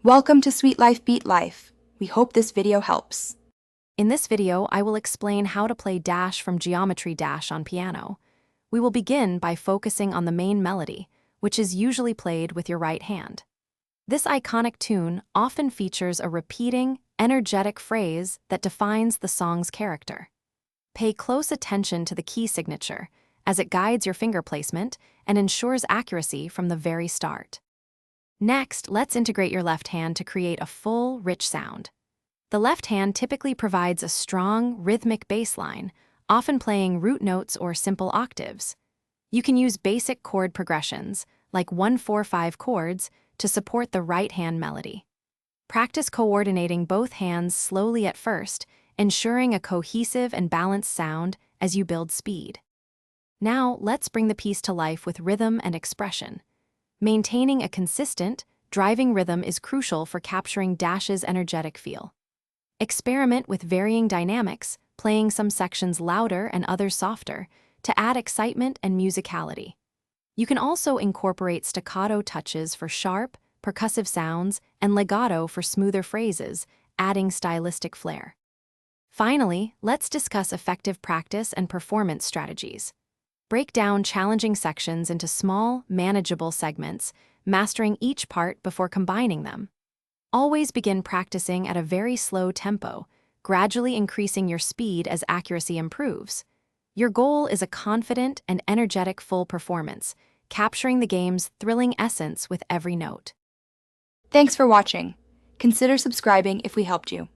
Welcome to Sweet Life Beat Life. We hope this video helps. In this video, I will explain how to play Dash from Geometry Dash on piano. We will begin by focusing on the main melody, which is usually played with your right hand. This iconic tune often features a repeating, energetic phrase that defines the song's character. Pay close attention to the key signature, as it guides your finger placement and ensures accuracy from the very start. Next, let's integrate your left hand to create a full, rich sound. The left hand typically provides a strong, rhythmic bass line, often playing root notes or simple octaves. You can use basic chord progressions, like 1-4-5 chords, to support the right-hand melody. Practice coordinating both hands slowly at first, ensuring a cohesive and balanced sound as you build speed. Now, let's bring the piece to life with rhythm and expression. Maintaining a consistent, driving rhythm is crucial for capturing Dash's energetic feel. Experiment with varying dynamics, playing some sections louder and others softer, to add excitement and musicality. You can also incorporate staccato touches for sharp, percussive sounds and legato for smoother phrases, adding stylistic flair. Finally, let's discuss effective practice and performance strategies. Break down challenging sections into small, manageable segments, mastering each part before combining them. Always begin practicing at a very slow tempo, gradually increasing your speed as accuracy improves. Your goal is a confident and energetic full performance, capturing the game's thrilling essence with every note. Thanks for watching. Consider subscribing if we helped you.